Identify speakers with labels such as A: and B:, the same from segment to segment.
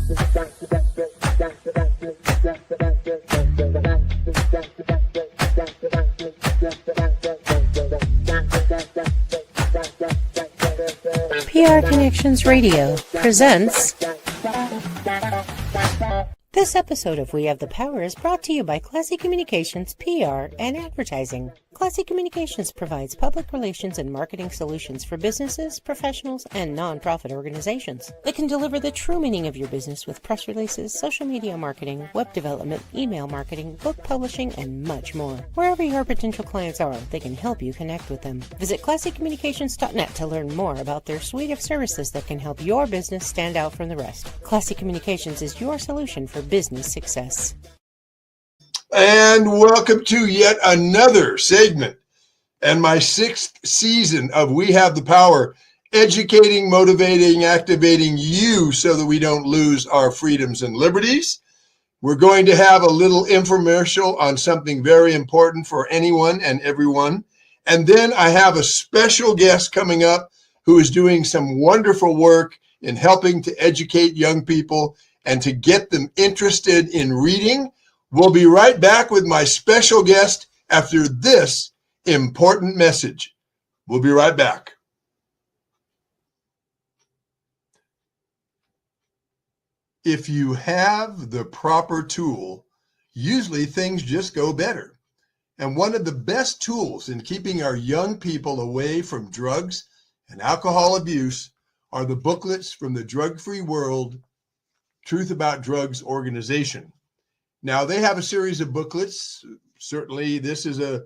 A: PR Connections Radio presents. This episode of We Have the Power is brought to you by Classy Communications PR and Advertising. Classy Communications provides public relations and marketing solutions for businesses, professionals, and non-profit organizations. They can deliver the true meaning of your business with press releases, social media marketing, web development, email marketing, book publishing, and much more. Wherever your potential clients are, they can help you connect with them. Visit classycommunications.net to learn more about their suite of services that can help your business stand out from the rest. Classy Communications is your solution for business success.
B: And welcome to yet another segment and my 6th season of We Have the Power, educating, motivating, activating you so that we don't lose our freedoms and liberties. We're going to have a little infomercial on something very important for anyone and everyone. And then I have a special guest coming up who is doing some wonderful work in helping to educate young people and to get them interested in reading. We'll be right back with my special guest after this important message. We'll be right back. If you have the proper tool, usually things just go better. And one of the best tools in keeping our young people away from drugs and alcohol abuse are the booklets from the Drug-Free World Truth About Drugs organization. Now, they have a series of booklets. Certainly, this is a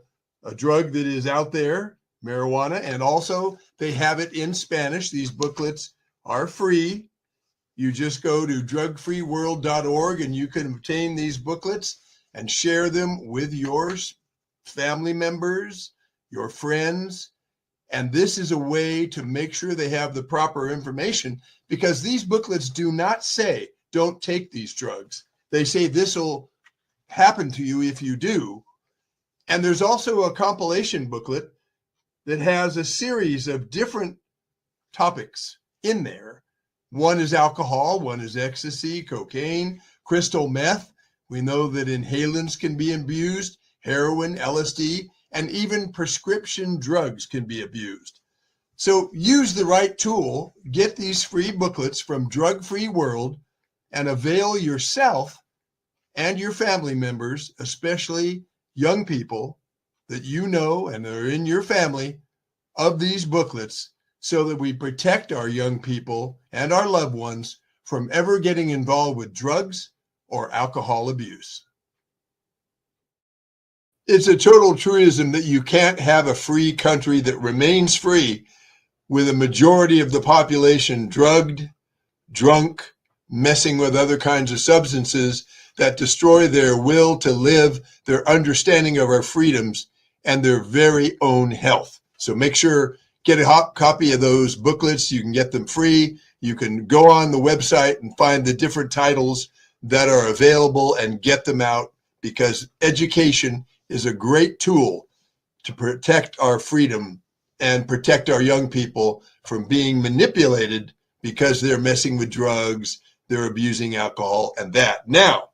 B: drug that is out there, marijuana, and also they have it in Spanish. These booklets are free. You just go to drugfreeworld.org and you can obtain these booklets and share them with your family members, your friends. And this is a way to make sure they have the proper information, because these booklets do not say, don't take these drugs. They say this will happen to you if you do. And there's also a compilation booklet that has a series of different topics in there. One is alcohol, one is ecstasy, cocaine, crystal meth. We know that inhalants can be abused, heroin, LSD, and even prescription drugs can be abused. So use the right tool, get these free booklets from Drug-Free World, and avail yourself and your family members, especially young people that you know and are in your family, of these booklets so that we protect our young people and our loved ones from ever getting involved with drugs or alcohol abuse. It's a total truism that you can't have a free country that remains free with a majority of the population drugged, drunk, messing with other kinds of substances that destroy their will to live, their understanding of our freedoms, and their very own health. So make sure, get a hot copy of those booklets. You can get them free. You can go on the website and find the different titles that are available and get them out, because education is a great tool to protect our freedom and protect our young people from being manipulated because they're messing with drugs, they're abusing alcohol, and that. Now,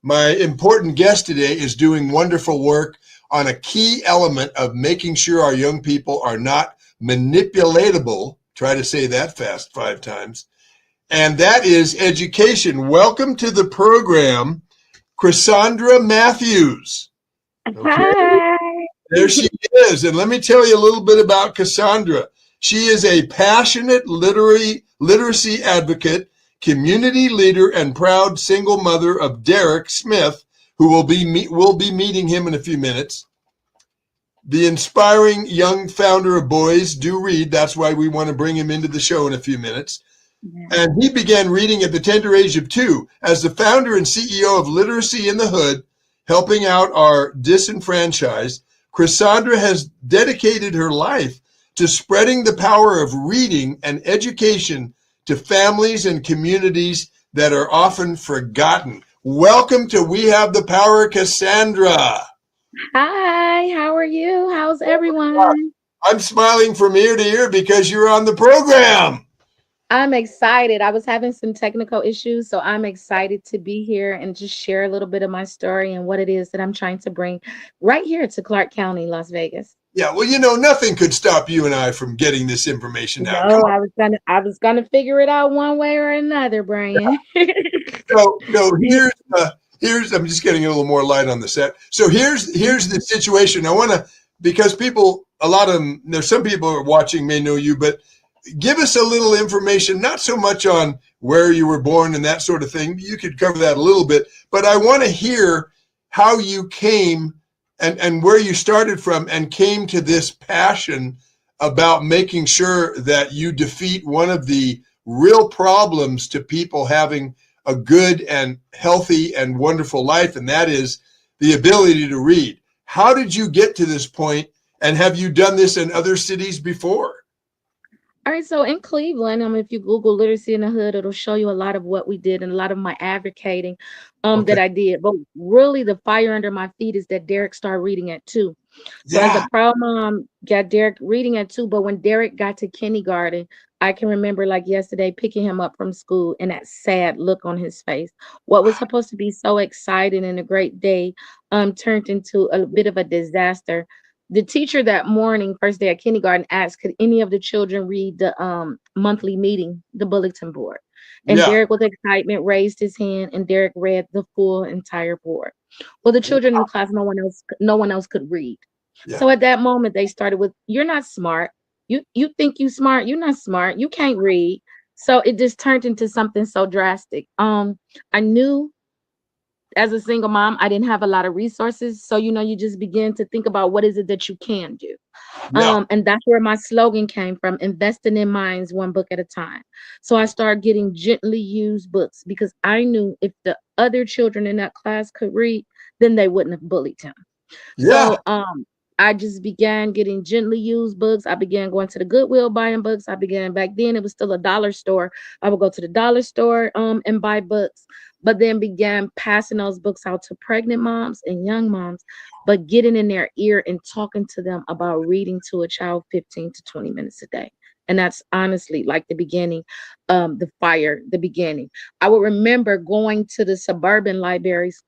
B: my important guest today is doing wonderful work on a key element of making sure our young people are not manipulatable. Try to say that fast 5 times. And that is education. Welcome to the program, Cassandra Matthews.
C: Okay. Hi.
B: There she is. And let me tell you a little bit about Cassandra. She is a passionate literacy advocate, community leader, and proud single mother of Derek Smith, who we'll be meeting him in a few minutes. The inspiring young founder of Boys Do Read. That's why we want to bring him into the show in a few minutes. Yeah. And he began reading at the tender age of 2 as the founder and CEO of Literacy in the Hood, helping out our disenfranchised. Cassandra has dedicated her life to spreading the power of reading and education to families and communities that are often forgotten. Welcome to We Have the Power, Cassandra.
C: Hi, how are you? How's everyone?
B: I'm smiling from ear to ear because you're on the program.
C: I'm excited. I was having some technical issues, so I'm excited to be here and just share a little bit of my story and what it is that I'm trying to bring right here to Clark County, Las Vegas.
B: Yeah, well, nothing could stop you and I from getting this information out. Come
C: No,
B: on.
C: I was gonna figure it out one way or another, Brian.
B: So here's I'm just getting a little more light on the set. So here's the situation. I want to, because people, a lot of them, there's some people who are watching may know you, but give us a little information, not so much on where you were born and that sort of thing. You could cover that a little bit, but I want to hear how you came and where you started from and came to this passion about making sure that you defeat one of the real problems to people having a good and healthy and wonderful life, and that is the ability to read. How did you get to this point, and have you done this in other cities before?
C: All right, so in Cleveland, if you Google literacy in the hood, it'll show you a lot of what we did and a lot of my advocating
B: Okay.
C: that I did. But really, the fire under my feet is that Derek started reading at 2. So as a
B: Yeah.
C: proud mom, got Derek reading at 2. But when Derek got to kindergarten, I can remember like yesterday picking him up from school and that sad look on his face. What was supposed to be so exciting and a great day turned into a bit of a disaster. The teacher that morning, first day at kindergarten, asked, could any of the children read the monthly meeting, the bulletin board? And
B: Yeah.
C: Derek, with excitement, raised his hand, and Derek read the full entire board. Well, the children in the class, no one else could read.
B: Yeah.
C: So at that moment, they started with, "You're not smart. You think you smart? You're not smart. You can't read." So it just turned into something so drastic. I knew as a single mom, I didn't have a lot of resources. So, you just begin to think about what is it that you can do.
B: Yeah.
C: And that's where my slogan came from, investing in minds one book at a time. So I started getting gently used books because I knew if the other children in that class could read, then they wouldn't have bullied him.
B: Yeah.
C: So I just began getting gently used books. I began going to the Goodwill buying books. I began back then, it was still a dollar store. I would go to the dollar store and buy books, but then began passing those books out to pregnant moms and young moms, but getting in their ear and talking to them about reading to a child 15 to 20 minutes a day. And that's honestly like the beginning, the beginning. I would remember going to the suburban libraries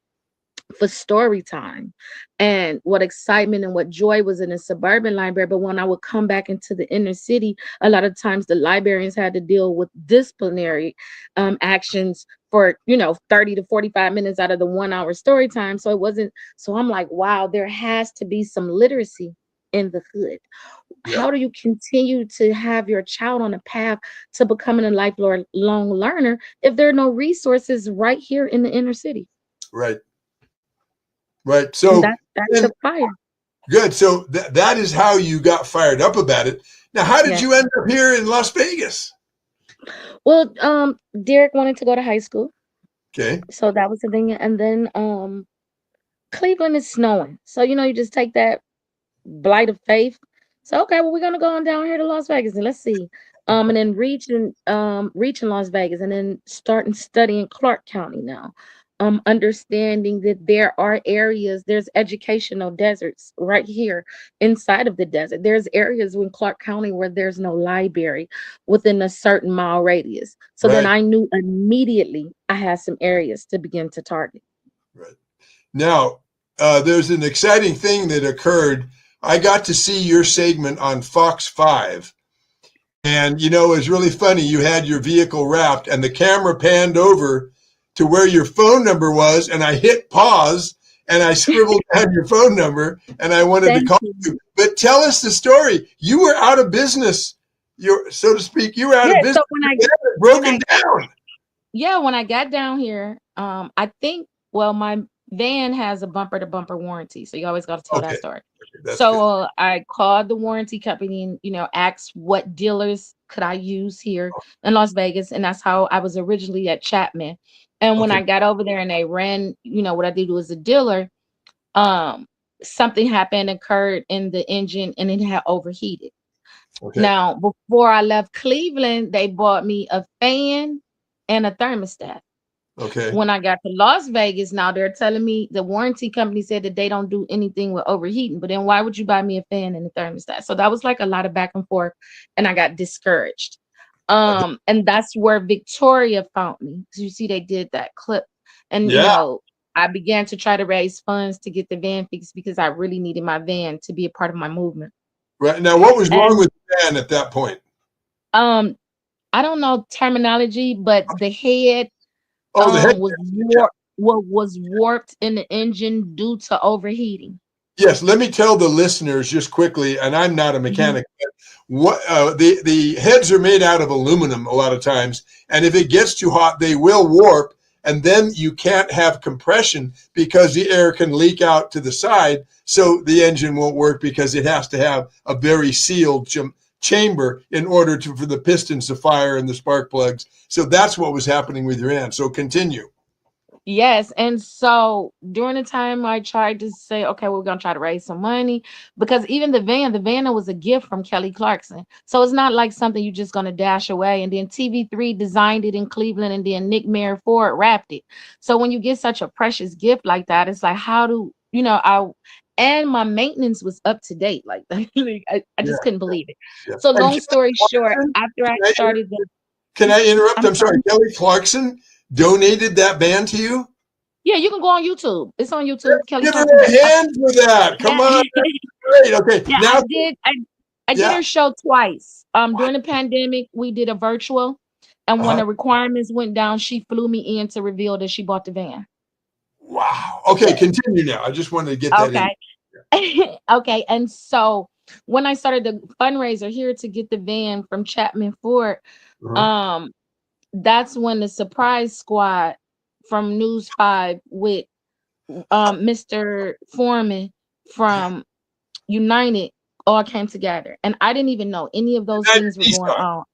C: for story time, and what excitement and what joy was in a suburban library. But when I would come back into the inner city, a lot of times the librarians had to deal with disciplinary actions for 30 to 45 minutes out of the 1 hour story time. So it wasn't, so I'm like, wow, there has to be some literacy in the hood.
B: Yeah.
C: How do you continue to have your child on a path to becoming a lifelong learner if there are no resources right here in the inner city?
B: Right. Right.
C: And
B: So
C: that's
B: then,
C: the fire.
B: good. So that is how you got fired up about it. Now, how did
C: Yes.
B: you end up here in Las Vegas?
C: Well, Derek wanted to go to high school,
B: Okay.
C: so that was the thing. And then Cleveland is snowing. So you just take that blight of faith. So okay, well, we're gonna go on down here to Las Vegas and let's see. And then reaching Las Vegas and then starting studying Clark County now. Understanding that there are areas, there's educational deserts right here inside of the desert. There's areas in Clark County where there's no library within a certain mile radius. So then
B: Right.
C: I knew immediately I had some areas to begin to target.
B: Right. Now, there's an exciting thing that occurred. I got to see your segment on Fox 5. And, it was really funny. You had your vehicle wrapped and the camera panned over to where your phone number was. And I hit pause and I scribbled down your phone number and I wanted to
C: Thank
B: call
C: you.
B: you. But tell us the story. You were out of business. So to speak, you were out
C: Yeah.
B: of business.
C: So
B: Broken down.
C: when I got down here, I think, well, my van has a bumper to bumper warranty, so you always got to tell
B: Okay.
C: that story.
B: That's
C: So
B: good.
C: I called the warranty company and asked what dealers could I use here in Las Vegas, and that's how I was originally at Chapman. And when
B: Okay.
C: I got over there and they ran, what I did was a dealer, um, something occurred in the engine and it had overheated.
B: Okay.
C: Now, before I left Cleveland, they bought me a fan and a thermostat.
B: Okay.
C: When I got to Las Vegas, now they're telling me the warranty company said that they don't do anything with overheating, but then why would you buy me a fan and a thermostat? So that was like a lot of back and forth, and I got discouraged. And that's where Victoria found me. So you see, they did that clip, and
B: Yeah.
C: I began to try to raise funds to get the van fixed because I really needed my van to be a part of my movement.
B: Right. Now, what was wrong
C: And
B: with the van at that point?
C: I don't know terminology, but the head
B: Oh, the head.
C: was warped in the engine due to overheating.
B: Yes, let me tell the listeners just quickly, and I'm not a
C: Mhm.
B: mechanic, but what the heads are made out of aluminum a lot of times, and if it gets too hot, they will warp, and then you can't have compression because the air can leak out to the side, so the engine won't work because it has to have a very sealed chamber in order for the pistons to fire and the spark plugs. So that's what was happening with your van. So continue.
C: Yes, and so during the time I tried to say, okay, we're gonna try to raise some money because even the van was a gift from Kelly Clarkson. So it's not like something you're just gonna dash away. And then TV3 designed it in Cleveland, and then Nick Mayer Ford wrapped it. So when you get such a precious gift like that, it's like, how do and my maintenance was up to date. Like I
B: Yeah,
C: just couldn't believe it.
B: yeah.
C: So
B: And
C: long story short, after I started
B: can I interrupt?
C: I'm
B: I'm sorry.
C: sorry.
B: Kelly Clarkson donated that band to you?
C: Yeah, you can go on YouTube. It's on YouTube. Kelly
B: Give her
C: Clarkson.
B: a hand for that. Come
C: Yeah.
B: on. That's great. Okay.
C: Yeah,
B: Now,
C: I did
B: yeah.
C: her show twice. During the pandemic, we did a virtual, and when
B: Uh-huh.
C: the requirements went down, she flew me in to reveal that she bought the van.
B: Wow. Okay. Continue now. I just wanted to get that in.
C: Okay. Okay. And so when I started the fundraiser here to get the van from Chapman Ford,
B: Uh-huh.
C: um, that's when the surprise squad from News 5 with Mr. Foreman from United all came together. And I didn't even know any of those
B: United
C: things were going
B: Nissan.
C: on.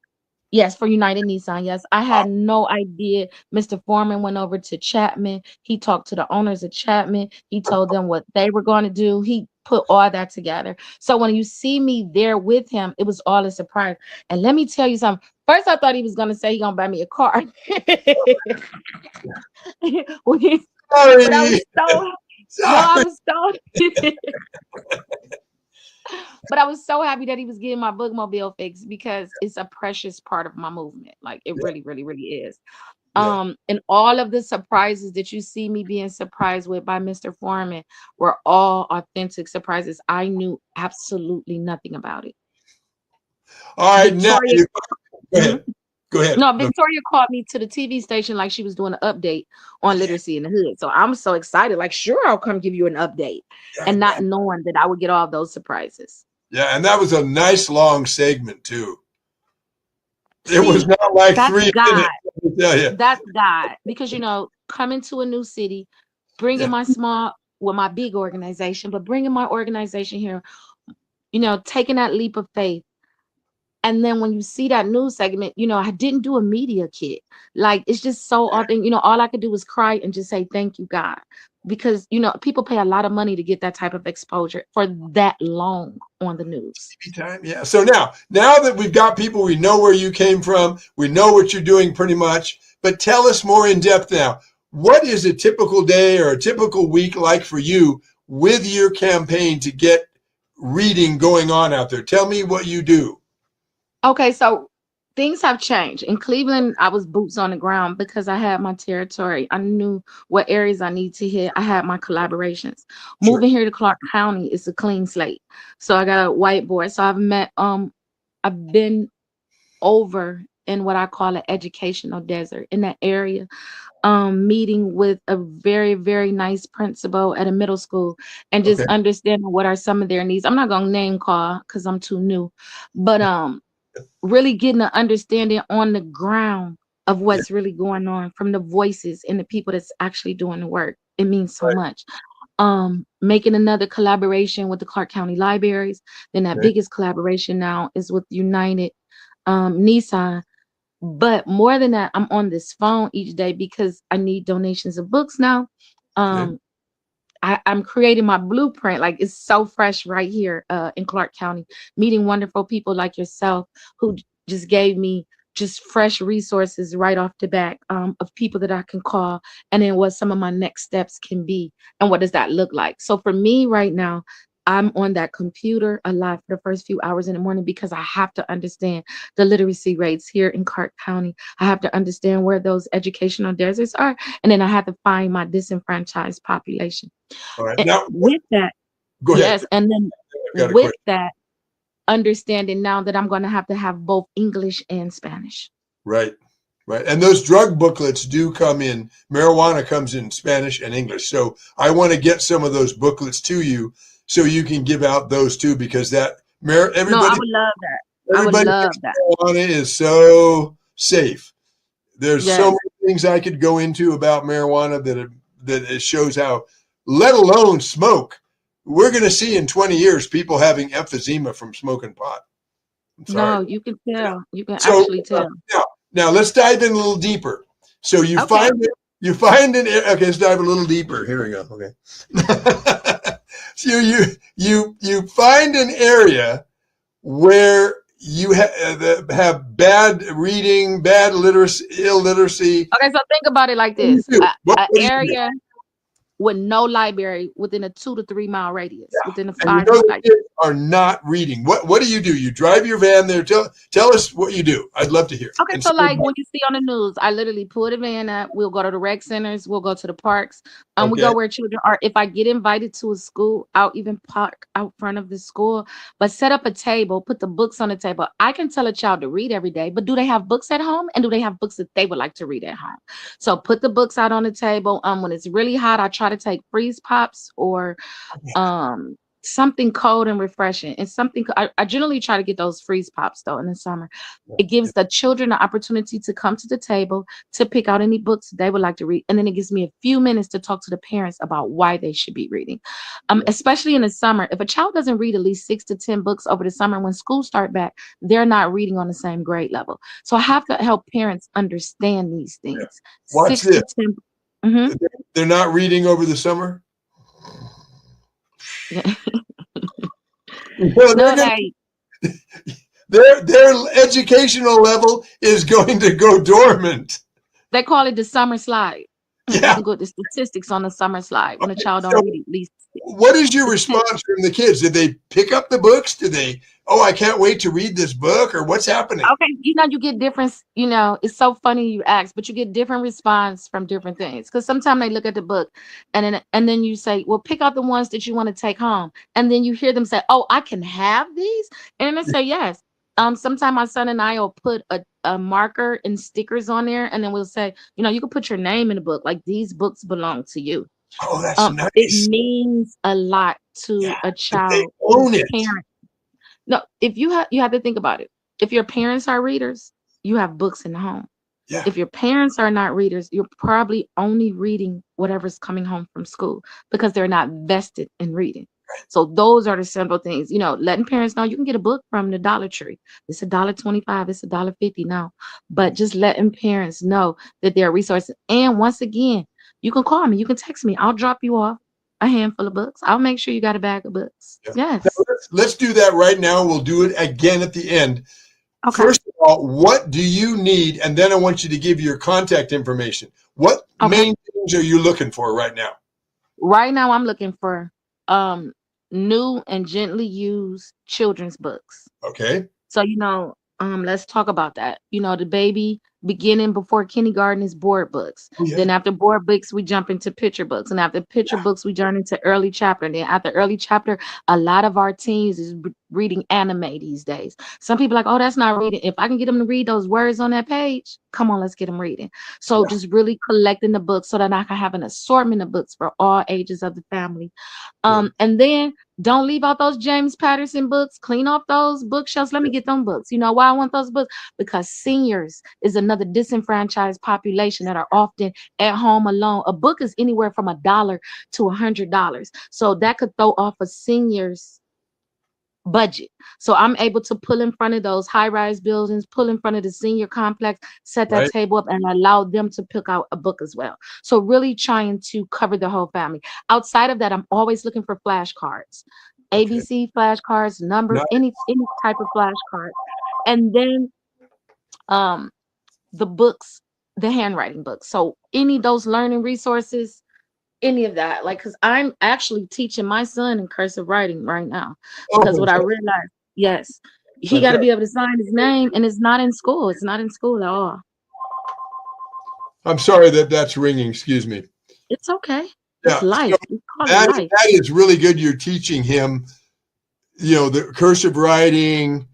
C: Yes, for United Nissan. Yes, I
B: Wow.
C: had no idea. Mr. Foreman went over to Chapman. He talked to the owners of Chapman. He told them what they were going to do. He put all that together. So when you see me there with him, it was all a surprise. And let me tell you something. First, I thought he was going to say he going to buy me a car. But I
B: Sorry.
C: was so, no, I
B: Sorry.
C: was so, but I was so happy that he was getting my bookmobile fixed because it's a precious part of my movement. Like it
B: Yeah.
C: really, really, really is.
B: Yeah.
C: And all of the surprises that you see me being surprised with by Mr. Foreman were all authentic surprises. I knew absolutely nothing about it.
B: All right. Now
C: Victoria,
B: you go
C: mhm.
B: ahead. Go ahead.
C: No,
B: No.
C: Victoria called me to the TV station like she was doing an update on literacy in the hood. So I'm so excited. Like, sure, I'll come give you an update,
B: Yeah.
C: and not knowing that I would get all those surprises.
B: Yeah. And that was a nice long segment too. It was
C: See,
B: not like
C: that's
B: 3 minutes.
C: God.
B: Let me tell you.
C: That's God. Because coming to a new city, bringing
B: Yeah.
C: my big organization, but bringing my organization here, taking that leap of faith. And then when you see that news segment, I didn't do a media kit. Like it's just so often, all I could do was cry and just say, thank you, God. Because, people pay a lot of money to get that type of exposure for that long on the news.
B: Time. Yeah. So now that we've got people, we know where you came from. We know what you're doing pretty much. But tell us more in depth now. What is a typical day or a typical week like for you with your campaign to get reading going on out there? Tell me what you do.
C: Okay, so things have changed. In Cleveland, I was boots on the ground because I had my territory. I knew what areas I need to hit. I had my collaborations.
B: Sure.
C: Moving here to Clark County is a clean slate. So I got a whiteboard. So I've been over in what I call an educational desert in that area, meeting with a very, very nice principal at a middle school and just
B: Okay.
C: understanding what are some of their needs. I'm not gonna name call because I'm too new, but really getting an understanding on the ground of
B: Yeah.
C: what's really going on from the voices and the people that's actually doing the work. It means so
B: Right.
C: much. Making another collaboration with the Clark County Libraries. Then that
B: Okay.
C: biggest collaboration now is with United Nissan. But more than that, I'm on this phone each day because I need donations of books now.
B: Okay.
C: Um, I'm creating my blueprint. Like it's so fresh right here in Clark County, meeting wonderful people like yourself who just gave me just fresh resources right off the bat of people that I can call and then what some of my next steps can be and what does that look like. So for me right now, I'm on that computer a lot for the first few hours in the morning because I have to understand the literacy rates here in Clark County. I have to understand where those educational deserts are, and then I have to find my disenfranchised population.
B: All right.
C: And
B: Now,
C: with that,
B: go ahead.
C: yes, and then
B: I've got a
C: with
B: question.
C: that understanding now that I'm going to have both English and Spanish.
B: Right. Right. And those drug booklets do come in. Marijuana comes in Spanish and English. So I want to get some of those booklets to you so you can give out those too, because
C: No, I
B: everybody
C: would love that. I would
B: everybody
C: love
B: thinks
C: that.
B: marijuana is so safe. There's so
C: Yes.
B: many things I could go into about marijuana that it shows how, let alone smoke. We're going to see in 20 years people having emphysema from smoking pot. I'm sorry.
C: No, you can tell. You can
B: So
C: actually tell.
B: now let's dive in a little deeper. So
C: Okay.
B: you find an okay. Let's dive a little deeper. Here we go. Okay. So you find an area where you have bad reading, bad literacy, illiteracy.
C: Okay, so think about it like
B: What do you
C: this.
B: do?
C: An
B: What do you do?
C: area with no library within a 2 to 3 mile radius, within a
B: And you
C: five
B: know
C: minute
B: the
C: like
B: kids are not reading. What do you do? You drive your van there. Tell us what you do. I'd love to hear.
C: okay,
B: And
C: so
B: so,
C: like when you see on the news, I literally pull the van up. We'll go to the rec centers. We'll go to the parks. We
B: okay,
C: go where children are. If I get invited to a school, I'll even park out front of the school. But set up a table, put the books on the table. I can tell a child to read every day, but do they have books at home? And do they have books that they would like to read at home? So put the books out on the table. When it's really hot, I try to take freeze pops or um something cold and refreshing and I generally try to get those freeze pops though in the summer. It gives the children the opportunity to come to the table to pick out any books they would like to read, and then it gives me a few minutes to talk to the parents about why they should be reading. Especially in the summer, if a child doesn't read at least 6 to 10 books over the summer, when schools start back, they're not reading on the same grade level. So I have to help parents understand these
B: yeah.
C: things.
B: Watch
C: Six
B: this.
C: to ten Mhm.
B: They're not reading over the summer.
C: Yeah.
B: Well,
C: No, like
B: their educational level is going to go dormant.
C: they call it the summer slide. You
B: Yeah.
C: can go to the statistics on the summer slide when a
B: Okay.
C: child don't
B: So,
C: read at least
B: what is your
C: to 10.
B: response from the kids? Did they pick up the books? Did they? Oh, I can't wait to read this book, or what's happening?
C: Okay, you get different, it's so funny you ask, but you get different response from different things. Because sometimes they look at the book and then you say, well, pick out the ones that you want to take home. And then you hear them say, oh, I can have these. And they say yes. Sometimes my son and I will put a marker and stickers on there, and then we'll say, you can put your name in the book, like these books belong to you.
B: Oh, that's
C: It
B: nice.
C: means a lot
B: Yeah,
C: to a
B: but they
C: child whose
B: own it.
C: parent. No, if you have to think about it. If your parents are readers, you have books in the home.
B: Yeah,
C: If your parents are not readers, you're probably only reading whatever's coming home from school because they're not vested in reading. So those are the simple things, letting parents know you can get a book from the Dollar Tree. It's $1.25, it's $1.50 now. But just letting parents know that there are resources. And once again, you can call me, you can text me. I'll drop you off a handful of books. I'll make sure you got a bag of books.
B: yeah. Now,
C: Yes.
B: let's do that right now. We'll do it again at the end.
C: Okay.
B: First of all, what do you need? And then I want you to give your contact information. What
C: Okay.
B: main things are you looking for right now?
C: Right now I'm looking for new and gently used children's books.
B: Okay.
C: So, let's talk about that. The baby beginning before kindergarten is board books.
B: Oh, yeah.
C: Then after board books, we jump into picture books. And after picture books, we turn into early chapter. And then after early chapter, a lot of our teens is reading anime these days. Some people are like, oh, that's not reading. If I can get them to read those words on that page, come on, let's get them reading. So just really collecting the books so that I can have an assortment of books for all ages of the family. And then don't leave out those James Patterson books. Clean off those bookshelves. Let me get them books. You know why I want those books? Because seniors is another disenfranchised population that are often at home alone. A book is anywhere from $1 to $100. So that could throw off a senior's budget. So I'm able to pull in front of those high-rise buildings, pull in front of the senior complex, set that
B: Right.
C: table up and allow them to pick out a book as well. So really trying to cover the whole family. Outside of that, I'm always looking for flashcards.
B: Okay.
C: ABC flashcards, numbers,
B: Nice.
C: any type of flashcard. And then the books, the handwriting books. So any of those learning resources, any of that. Like, because I'm actually teaching my son in cursive writing right now.
B: Oh,
C: Because what I realized, yes, he got to
B: fantastic.
C: be able to sign his name, and it's not in school. It's not in school at all.
B: I'm sorry that that's ringing. Excuse me.
C: It's okay. It's
B: Yeah. So
C: life. We call it
B: that
C: life.
B: is really good. You're teaching him, the cursive writing,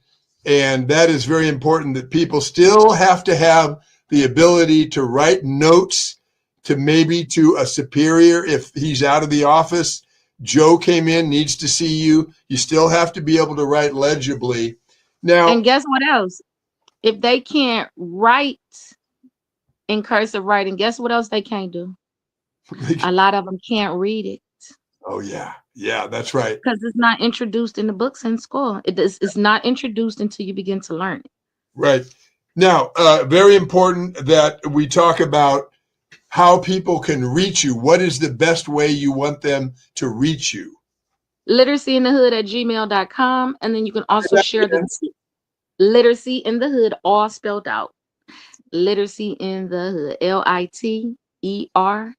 B: and that is very important, that people still have to have the ability to write notes to maybe to a superior if he's out of the office. Joe came in, needs to see you. You still have to be able to write legibly. Now,
C: And guess what else? If they can't write in cursive writing, guess what else they can't do? A lot of them can't read it
B: oh yeah, yeah, that's right.
C: because it's not introduced in the books in school. It's not introduced until you begin to learn it.
B: Right. Now, very important that we talk about how people can reach you. What is the best way you want them to reach you?
C: literacyinthehood@gmail.com. And then you can also share the literacy in the hood, all spelled out. Literacy in the hood, LITERACYINTHEHOOD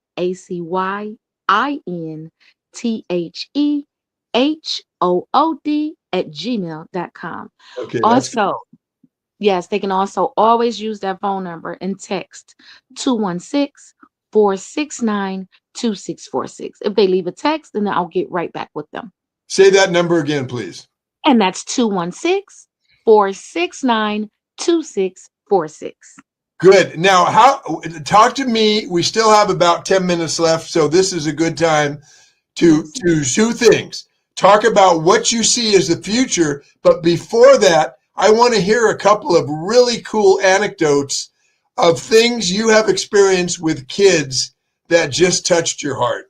B: Okay, that's
C: Also, yes, they can also always use that phone number and text 216-469-2646. If they leave a text, then I'll get right back with them.
B: say that number again, please.
C: And that's 216-469-2646.
B: Good. Now, talk to me. We still have about 10 minutes left, so this is a good time to two things. Talk about what you see as the future, but before that, I want to hear a couple of really cool anecdotes of things you have experienced with kids that just touched your heart.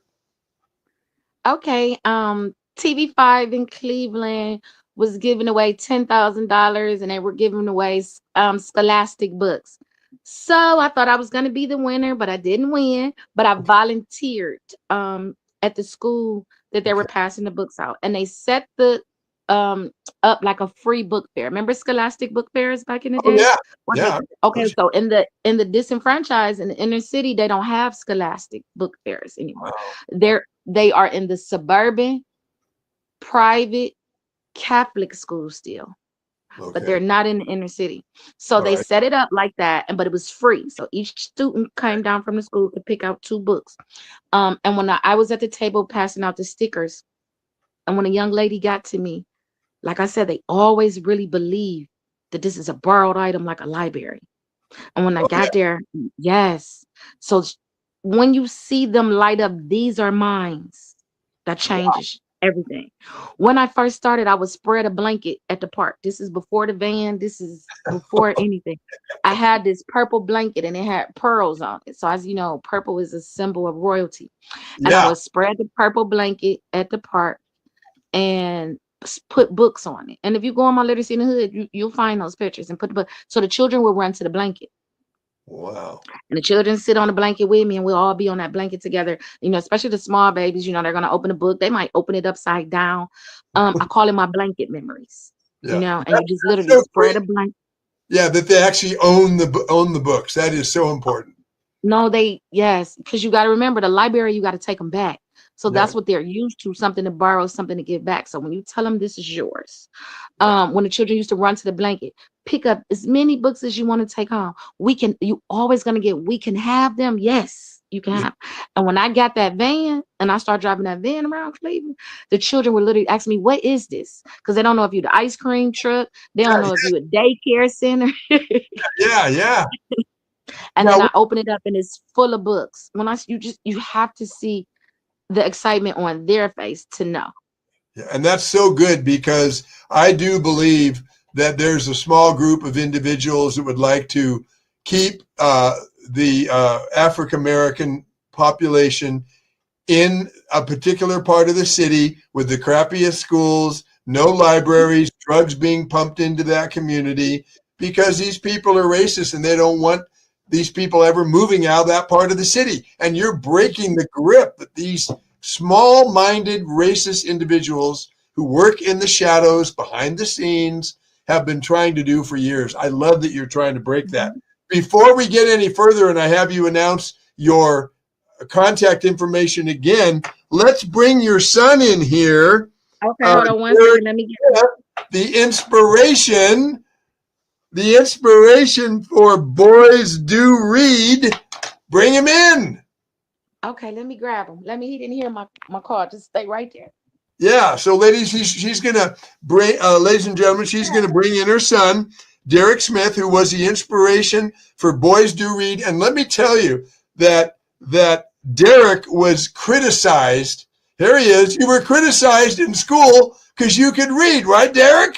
C: Okay, TV5 in Cleveland was giving away $10,000, and they were giving away Scholastic books. So I thought I was going to be the winner, but I didn't win. But I volunteered at the school that they were passing the books out, and they set the up like a free book fair. Remember Scholastic book fairs back in the
B: Oh
C: day?
B: yeah,
C: What
B: yeah.
C: Okay, so in the disenfranchised in the inner city, they don't have Scholastic book fairs anymore. They are in the suburban private Catholic schools still, but they're not in the inner city. So they set it up like that, but it was free. So each student came down from the school to pick out 2 books. And when I was at the table passing out the stickers, and when a young lady got to me, like I said, they always really believe that this is a borrowed item, like a library. And when I got there, yes. So when you see them light up, these are mines, that changes everything. When I first started, I would spread a blanket at the park. This is before the van. This is before anything. I had this purple blanket, and it had pearls on it. So as you know, purple is a symbol of royalty. And I would spread the purple blanket at the park and put books on it. And if you go on my Literacy in the Hood, you'll find those pictures and put the book. So the children will run to the blanket.
B: Wow.
C: And the children sit on the blanket with me, and we'll all be on that blanket together. Especially the small babies, they're going to open a book. They might open it upside down. I call it my blanket memories, and you just literally spread a blanket.
B: Yeah, that they actually own the books. That is so important.
C: No, yes, because you got to remember, the library, you got to take them back. So that's what they're used to, something to borrow, something to give back. So when you tell them this is yours, when the children used to run to the blanket, pick up as many books as you want to take home. You always going to get, we can have them. Yes, you can have. And when I got that van and I started driving that van around Cleveland, the children would literally ask me, what is this? Because they don't know if you're the ice cream truck. They don't know if you're a daycare center.
B: Yeah.
C: And then I open it up and it's full of books. You have to see the excitement on their face to know.
B: Yeah, and that's so good, because I do believe that there's a small group of individuals that would like to keep the African-American population in a particular part of the city with the crappiest schools, no libraries, drugs being pumped into that community, because these people are racist and they don't want these people ever moving out of that part of the city. And you're breaking the grip that these small-minded racist individuals who work in the shadows behind the scenes have been trying to do for years. I love that you're trying to break that. Before we get any further, and I have you announce your contact information again. Let's bring your son in here.
C: Okay, hold on one second. Let me get
B: the inspiration for Boys Do Read. Bring him in.
C: Okay, let me grab him. He didn't hear my call. Just stay right there.
B: Yeah, so ladies, she's going to bring, ladies and gentlemen, she's going to bring in her son, Derek Smith, who was the inspiration for Boys Do Read. And let me tell you that Derek was criticized. There he is. You were criticized in school because you could read, right, Derek?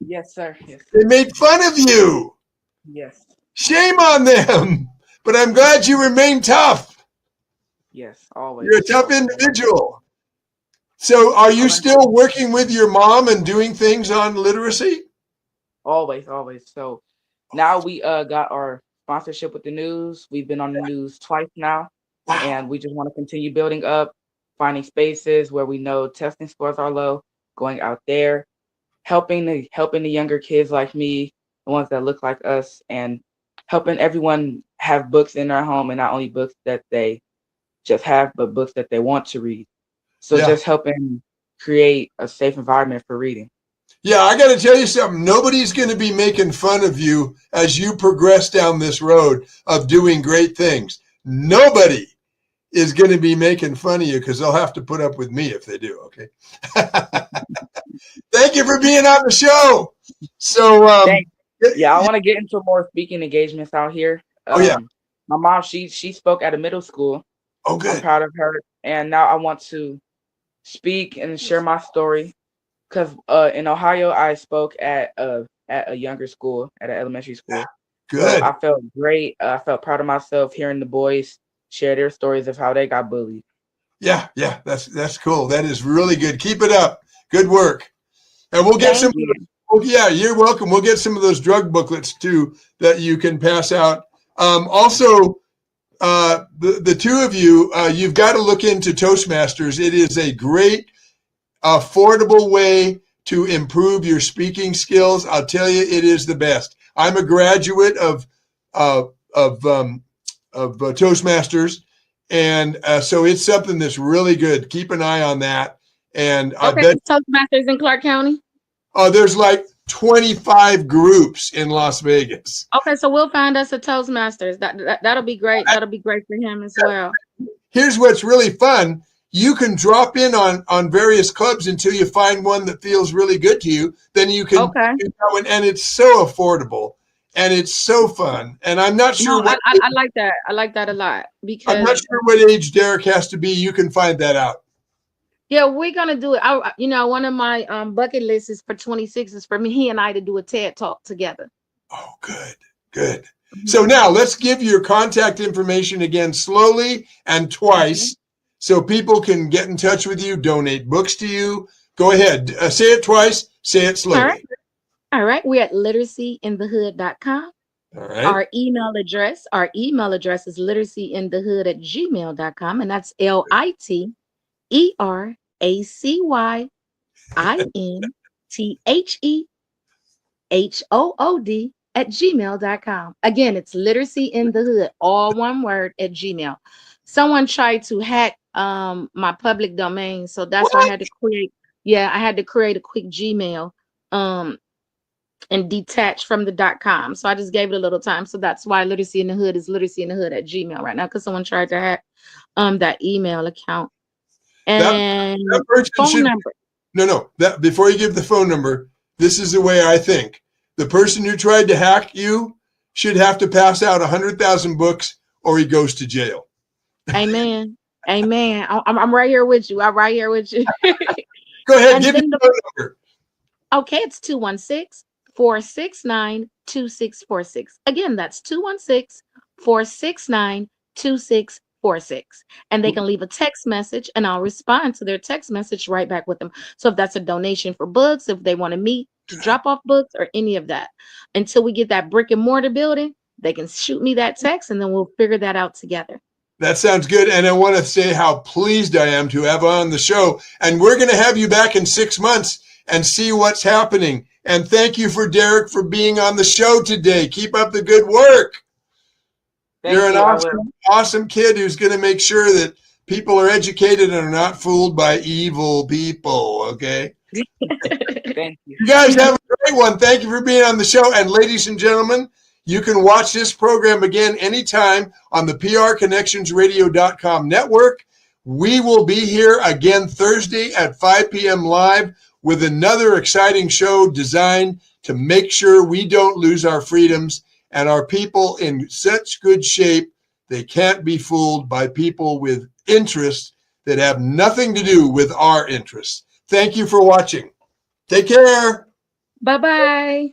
D: Yes, sir. Yes.
B: They made fun of you.
D: Yes.
B: Shame on them. But I'm glad you remain tough.
D: Yes, always.
B: You're a tough individual. So are you still working with your mom and doing things on literacy?
D: Always. So now we got our sponsorship with the news. We've been on the news twice now.
B: Wow.
D: And we just want to continue building up, finding spaces where we know testing scores are low, going out there, helping the younger kids like me, the ones that look like us, and helping everyone have books in their home, and not only books that they just have, but books that they want to read. So just helping create a safe environment for reading.
B: Yeah, I got to tell you something. Nobody's going to be making fun of you as you progress down this road of doing great things. Nobody is going to be making fun of you because they'll have to put up with me if they do, okay? Thank you for being on the show. So,
D: yeah, I want to get into more speaking engagements out here. My mom, she spoke at a middle school.
B: Oh, good.
D: I'm proud of her. And now I want to speak and share my story because in Ohio, I spoke at a younger school, at an elementary school.
B: Good.
D: So I felt great. I felt proud of myself hearing the boys share their stories of how they got bullied.
B: Yeah, that's cool. That is really good. Keep it up. Good work. And we'll get some. Yeah, you're welcome. We'll get some of those drug booklets too that you can pass out. Also, the two of you, you've got to look into Toastmasters. It is a great, affordable way to improve your speaking skills. I'll tell you, it is the best. I'm a graduate of Toastmasters, and so it's something that's really good. Keep an eye on that. And I bet
C: Toastmasters in Clark County.
B: There's like 25 groups in Las Vegas.
C: Okay, so we'll find us a Toastmasters. That'll be great. That'll be great for him as well.
B: Here's what's really fun. You can drop in on various clubs until you find one that feels really good to you. Then you can do that one, and it's so affordable and it's so fun. And I'm not sure
C: I like that. I like that a lot because
B: I'm not sure what age Derek has to be. You can find that out.
C: Yeah, we're gonna do it. One of my bucket lists is for 26 is for me, he and I to do a TED talk together.
B: Oh, good. So now let's give your contact information again slowly and twice so people can get in touch with you, donate books to you. Go ahead. Say it twice. Say it slowly.
C: All right. We're at literacyinthehood.com.
B: All right.
C: Our email address is literacyinthehood@gmail.com, and that's LiteracyIntheHood@gmail.com. Again, it's literacyinthehood, all one word, @gmail. Someone tried to hack my public domain, so that's why I had to create. Yeah, I had to create a quick Gmail and detach from the .com. So I just gave it a little time. So that's why Literacy in the Hood is literacyinthehood@gmail right now, because someone tried to hack that email account. And
B: that person
C: phone number.
B: No. That before you give the phone number, this is the way I think. The person who tried to hack you should have to pass out 100,000 books, or he goes to jail.
C: Amen. Amen. I'm right here with you. I'm right here with you.
B: Go ahead. Give me the phone number.
C: Okay, it's 216-469-2646. Again, that's 216-469-2646. And they can leave a text message, and I'll respond to their text message right back with them. So if that's a donation for books, if they want to meet to drop off books, or any of that, until we get that brick and mortar building, they can shoot me that text, and then we'll figure that out together.
B: That sounds good. And I want to say how pleased I am to have on the show. And we're going to have you back in 6 months and see what's happening. And thank you for Derek for being on the show today. Keep up the good work. You're an
D: you. I will.
B: awesome kid who's going to make sure that people are educated and are not fooled by evil people. Okay.
D: Thank you.
B: You guys have a great one. Thank you for being on the show. And ladies and gentlemen, you can watch this program again anytime on the prconnectionsradio.com network. We will be here again Thursday at 5 p.m. live with another exciting show designed to make sure we don't lose our freedoms and our people in such good shape they can't be fooled by people with interests that have nothing to do with our interests. Thank you for watching. Take care.
C: Bye-bye.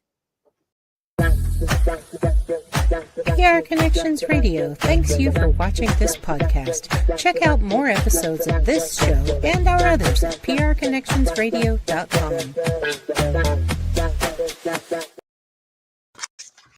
A: PR Connections Radio thanks you for watching this podcast. Check out more episodes of this show and our others at prconnectionsradio.com.